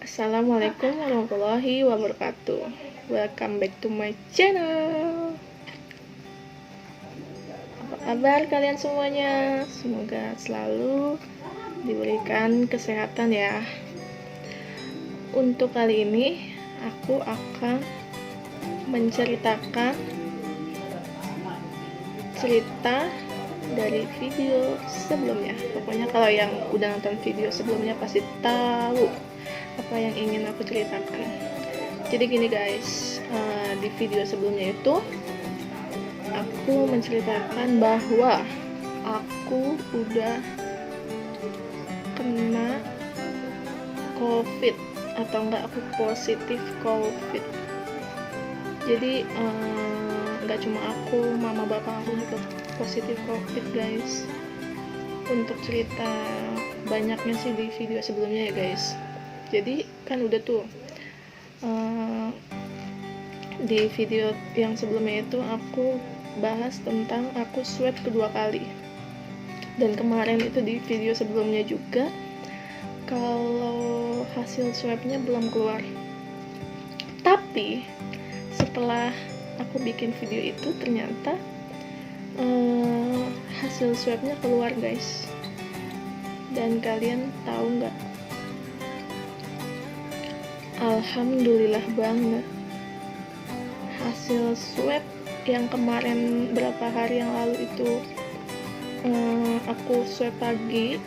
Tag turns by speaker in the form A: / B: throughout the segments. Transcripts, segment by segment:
A: Assalamualaikum warahmatullahi wabarakatuh. Welcome back to my channel. Apa kabar kalian semuanya? Semoga selalu diberikan kesehatan ya. Untuk kali ini aku akan menceritakan cerita dari video sebelumnya. Pokoknya kalau yang udah nonton video sebelumnya pasti tahu apa yang ingin aku ceritakan. Jadi gini guys, di video sebelumnya itu aku menceritakan bahwa aku udah kena COVID atau enggak aku positif COVID. Jadi enggak cuma aku, mama bapak aku juga positif COVID guys. Untuk cerita banyaknya sih di video sebelumnya ya guys. Jadi kan udah tuh di video yang sebelumnya itu aku bahas tentang aku swab kedua kali, dan kemarin itu di video sebelumnya juga kalau hasil swabnya belum keluar. Tapi setelah aku bikin video itu ternyata hasil swabnya keluar guys. Dan kalian tahu nggak, alhamdulillah banget, hasil swab yang kemarin berapa hari yang lalu itu aku swab pagi,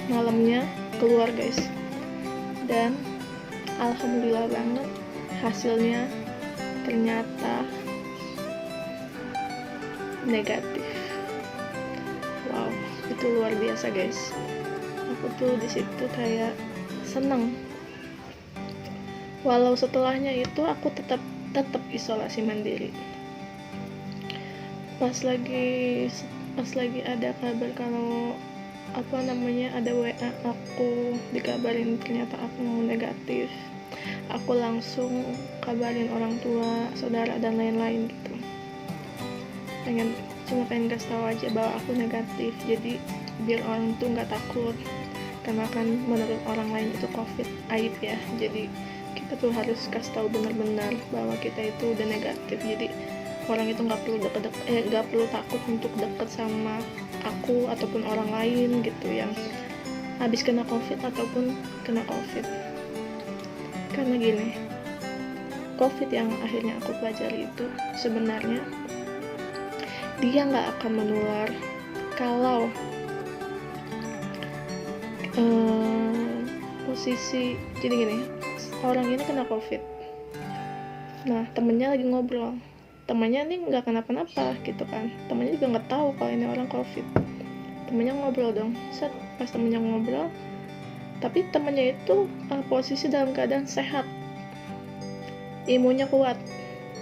A: malamnya keluar guys. Dan alhamdulillah banget hasilnya ternyata negatif. Wow, itu luar biasa guys. Aku tuh disitu kayak seneng. Walau setelahnya itu aku tetap isolasi mandiri. Pas lagi ada kabar kalau ada WA aku dikabarin ternyata aku negatif, aku langsung kabarin orang tua, saudara dan lain-lain gitu. Cuma pengen kasih tahu aja bahwa aku negatif, jadi biar orang tuh nggak takut, karena kan menurut orang lain itu COVID aib ya. Jadi kita tuh harus kasih tahu benar-benar bahwa kita itu udah negatif. Jadi orang itu nggak perlu takut untuk deket sama aku ataupun orang lain gitu yang habis kena COVID ataupun kena COVID. Karena gini, COVID yang akhirnya aku pelajari itu sebenarnya dia nggak akan menular kalau posisi, jadi gini, orang ini kena COVID, nah temennya lagi ngobrol, temennya ini nggak kenapa-napa gitu kan, temennya juga nggak tahu kalau ini orang COVID, temennya ngobrol dong, pas temennya ngobrol, tapi temennya itu posisi dalam keadaan sehat, imunnya kuat,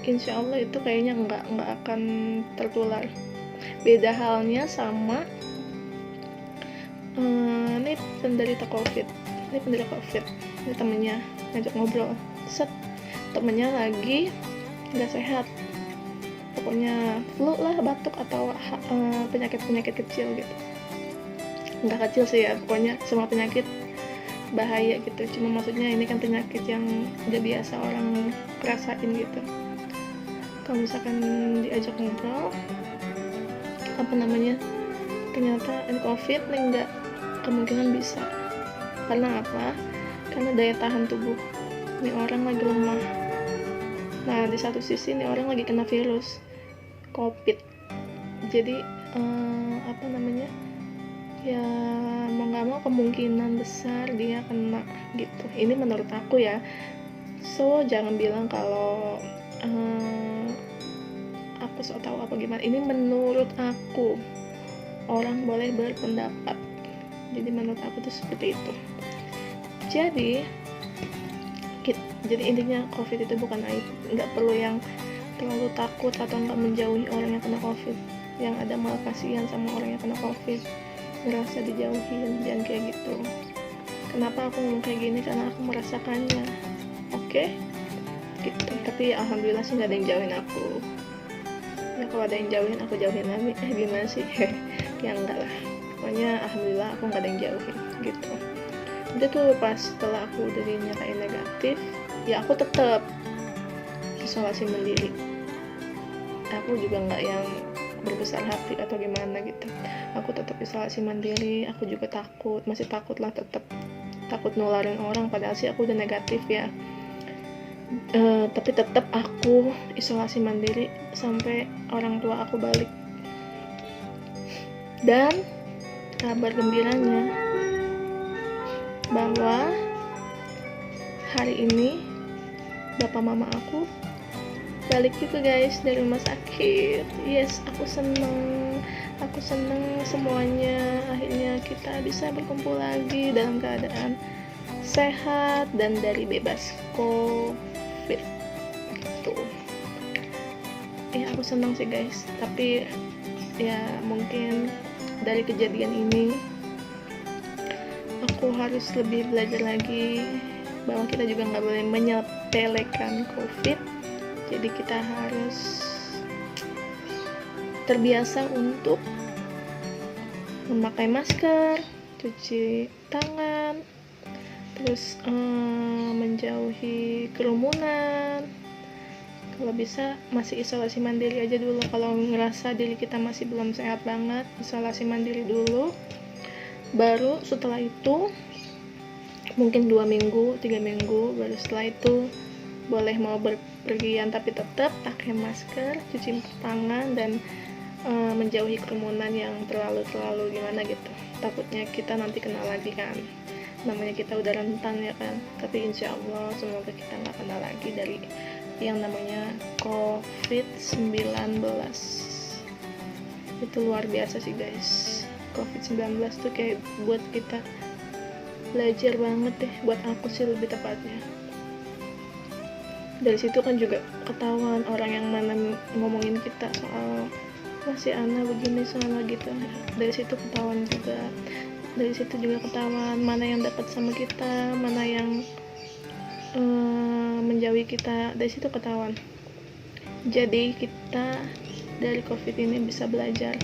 A: insya Allah itu kayaknya nggak akan tertular. Beda halnya sama ini penderita COVID, ini temennya ngajak ngobrol, temennya lagi nggak sehat, pokoknya flu lah, batuk atau penyakit kecil gitu, nggak kecil sih ya, pokoknya semua penyakit bahaya gitu, cuma maksudnya ini kan penyakit yang udah biasa orang rasain gitu. Kalau misalkan diajak ngobrol ternyata ini COVID nih, enggak, kemungkinan bisa. Karena apa? Karena daya tahan tubuh ini orang lagi lemah. Nah, di satu sisi ini orang lagi kena virus COVID, jadi ya mau nggak mau kemungkinan besar dia kena gitu. Ini menurut aku ya, so jangan bilang kalau aku so tahu apa gimana. Ini menurut aku, orang boleh berpendapat, jadi menurut aku tuh seperti itu. Jadi intinya COVID itu bukan aib, nggak perlu yang terlalu takut atau nggak menjauhi orang yang kena COVID, yang ada malah kasihan sama orang yang kena COVID, ngerasa dijauhin, jangan kayak gitu. Kenapa aku ngomong kayak gini? Karena aku merasakannya. Oke? Gitu. Tapi alhamdulillah sih nggak ada yang jauhin aku ya. Kalau ada yang jauhin, aku jauhin lagi. Gimana sih? Ya enggak lah, pokoknya alhamdulillah aku nggak ada yang jauhin gitu. Itu tuh pas setelah aku udah dinyatain negatif, ya aku tetap isolasi mandiri. Aku juga nggak yang berbesar hati atau gimana gitu, aku tetap isolasi mandiri. Aku juga masih takut lah, tetap takut nularin orang, padahal sih aku udah negatif ya. Tapi tetap aku isolasi mandiri sampai orang tua aku balik. Dan kabar gembiranya bahwa hari ini bapak mama aku balik gitu guys dari rumah sakit. Yes, aku seneng semuanya. Akhirnya kita bisa berkumpul lagi dalam keadaan sehat dan dari bebas COVID gitu. Ya aku seneng sih guys, tapi ya mungkin dari kejadian ini aku harus lebih belajar lagi bahwa kita juga nggak boleh menyepelekan COVID. Jadi kita harus terbiasa untuk memakai masker, cuci tangan, terus menjauhi kerumunan. Kalau bisa masih isolasi mandiri aja dulu. Kalau ngerasa diri kita masih belum sehat banget, isolasi mandiri dulu. Baru setelah itu mungkin 2 minggu, 3 minggu, baru setelah itu boleh mau berpergian, tapi tetap pakai masker, cuci tangan, dan menjauhi kerumunan yang terlalu gimana gitu. Takutnya kita nanti kena lagi kan, namanya kita udah rentan ya kan. Tapi insya Allah semoga kita nggak kena lagi dari yang namanya COVID-19. Itu luar biasa sih guys. COVID-19 tuh kayak buat kita belajar banget deh, buat aku sih lebih tepatnya. Dari situ kan juga ketahuan orang yang mana ngomongin kita soal masih Ana begini sana gitu. Dari situ ketahuan juga. Dari situ juga ketahuan mana yang dekat sama kita, mana yang menjauhi kita. Dari situ ketahuan. Jadi kita dari COVID ini bisa belajar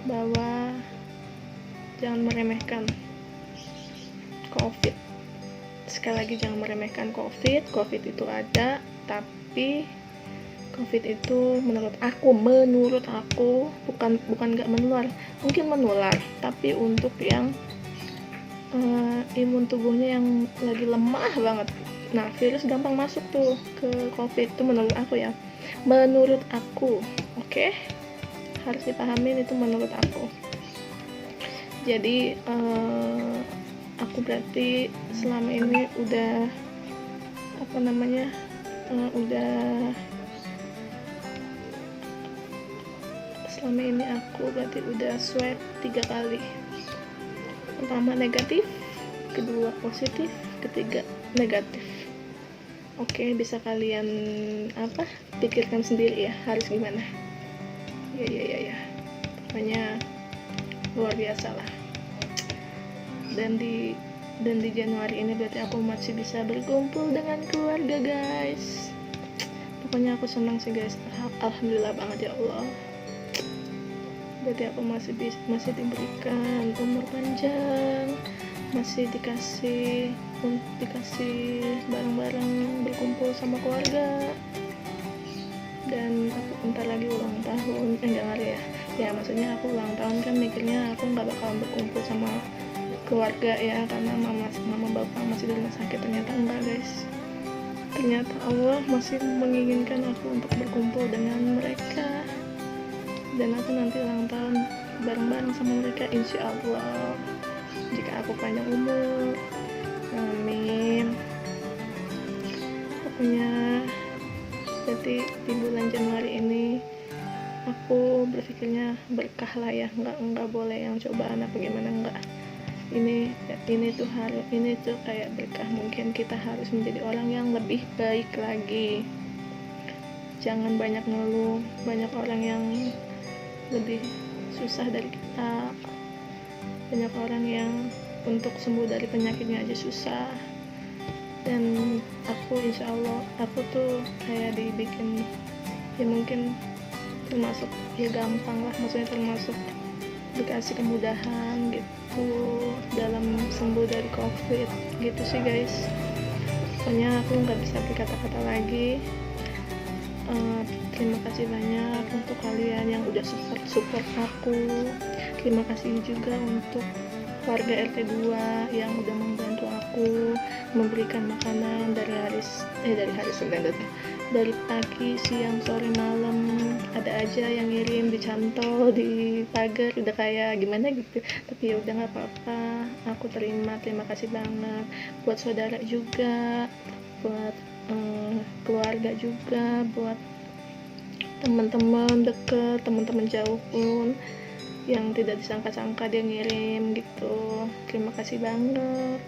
A: bahwa jangan meremehkan COVID. Sekali lagi, jangan meremehkan COVID. COVID itu ada, tapi COVID itu menurut aku bukan nggak menular, mungkin menular, tapi untuk yang imun tubuhnya yang lagi lemah banget. Nah, virus gampang masuk tuh ke COVID itu menurut aku ya. Menurut aku, oke? Harus dipahamin itu menurut aku. Jadi aku berarti selama ini udah selama ini aku berarti udah swab 3 kali. Pertama negatif, kedua positif, ketiga negatif. Oke, bisa kalian pikirkan sendiri ya harus gimana. Ya. Pokoknya luar biasa lah. Dan di Januari ini berarti aku masih bisa berkumpul dengan keluarga guys. Pokoknya aku senang sih guys. Alhamdulillah banget ya Allah. Berarti aku masih diberikan umur panjang, masih dikasih bareng-bareng berkumpul sama keluarga. Dan aku bentar lagi ulang tahun, ya maksudnya aku ulang tahun kan mikirnya aku nggak bakalan berkumpul sama keluarga ya, karena mama bapak masih di rumah sakit. Ternyata enggak guys, ternyata Allah masih menginginkan aku untuk berkumpul dengan mereka, dan aku nanti ulang tahun bareng-bareng sama mereka insya Allah, jika aku panjang umur, amin. Pokoknya berarti di bulan Januari ini aku berpikirnya berkah lah ya, nggak boleh yang cobaan apa gimana, enggak. Ini tuh kayak berkah. Mungkin kita harus menjadi orang yang lebih baik lagi. Jangan banyak ngeluh. Banyak orang yang lebih susah dari kita. Banyak orang yang untuk sembuh dari penyakitnya aja susah. Dan aku insya Allah, aku tuh kayak dibikin, ya mungkin termasuk ya gampang lah, maksudnya termasuk dikasih kemudahan gitu dalam sembuh dari COVID gitu sih guys. Pokoknya aku nggak bisa berkata-kata lagi. Terima kasih banyak untuk kalian yang udah support aku. Terima kasih juga untuk warga RT 2 yang udah membantu aku memberikan makanan dari hari Senin, dari pagi, siang, sore, malam. Ada aja yang ngirim dicantol di pagar, udah kayak gimana gitu, tapi ya udah nggak apa-apa, aku terima kasih banget. Buat saudara juga, buat keluarga juga, buat teman-teman deket, teman-teman jauh pun yang tidak disangka-sangka dia ngirim gitu. Terima kasih banget.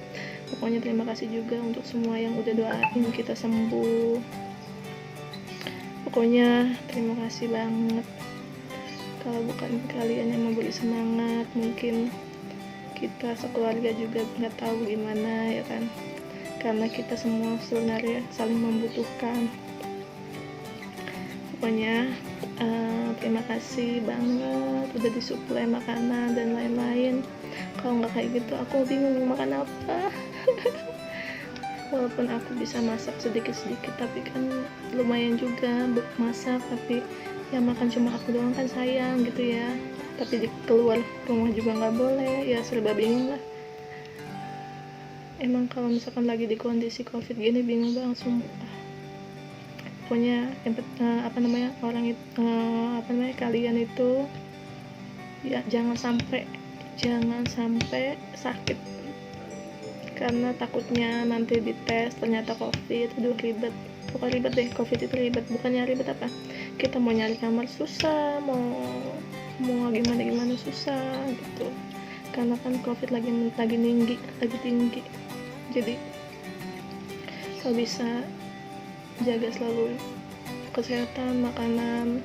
A: Pokoknya terima kasih juga untuk semua yang udah doain kita sembuh. Pokoknya terima kasih banget. Kalau bukan kalian yang memberi semangat, mungkin kita sekeluarga juga nggak tahu gimana ya kan, karena kita semua sebenarnya saling membutuhkan. Pokoknya terima kasih banget udah disuplai makanan dan lain-lain. Kalau nggak kayak gitu aku bingung mau makan apa. Walaupun aku bisa masak sedikit-sedikit, tapi kan lumayan juga masak, tapi yang makan cuma aku doang kan sayang gitu ya. Tapi keluar rumah juga nggak boleh, ya serba bingung lah. Emang kalau misalkan lagi di kondisi COVID gini bingung banget sumpah. Pokoknya kalian itu ya jangan sampai sakit, karena takutnya nanti dites ternyata COVID. Aduh ribet, bukan ribet deh, COVID itu ribet, bukannya ribet apa, kita mau nyari kamar susah, mau gimana susah gitu, karena kan COVID lagi tinggi. Jadi kalau bisa jaga selalu kesehatan, makanan,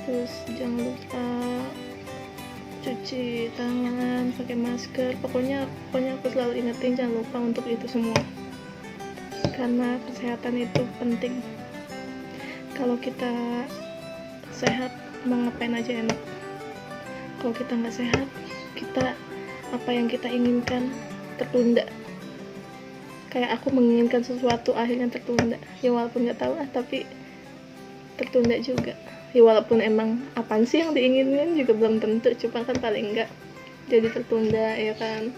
A: terus jangan lupa cuci tangan, pakai masker. Pokoknya aku selalu ingetin jangan lupa untuk itu semua, karena kesehatan itu penting. Kalau kita sehat mau ngapain aja enak. Kalau kita nggak sehat, apa yang kita inginkan tertunda. Kayak aku menginginkan sesuatu akhirnya tertunda, ya walaupun nggak tahu tapi tertunda juga. Ya walaupun emang apaan sih yang diinginkan juga belum tentu, cuma kan paling enggak jadi tertunda ya kan.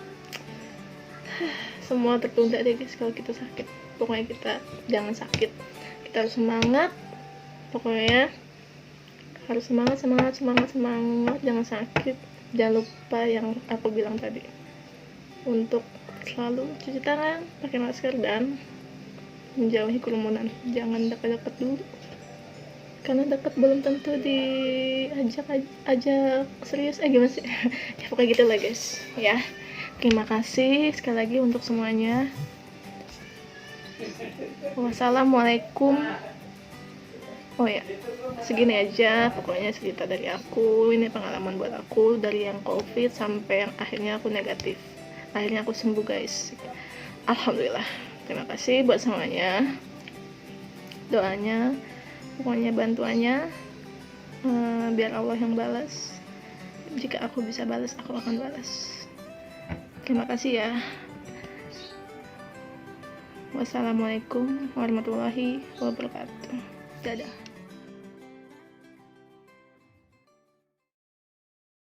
A: Semua tertunda deh guys kalau kita sakit. Pokoknya kita jangan sakit, kita harus semangat. Pokoknya harus semangat, jangan sakit. Jangan lupa yang aku bilang tadi, untuk selalu cuci tangan, pakai masker, dan menjauhi kerumunan. Jangan dekat-dekat dulu, karena dekat belum tentu diajak serius. Gimana sih? Ya pokoknya gitu lah guys ya. Terima kasih sekali lagi untuk semuanya. Wassalamualaikum. Oh ya, segini aja pokoknya cerita dari aku. Ini pengalaman buat aku dari yang COVID sampai yang akhirnya aku negatif. Akhirnya aku sembuh guys, alhamdulillah. Terima kasih buat semuanya, doanya, pokoknya bantuannya. Biar Allah yang balas. Jika aku bisa balas, aku akan balas. Terima kasih ya. Wassalamualaikum warahmatullahi wabarakatuh. Dadah.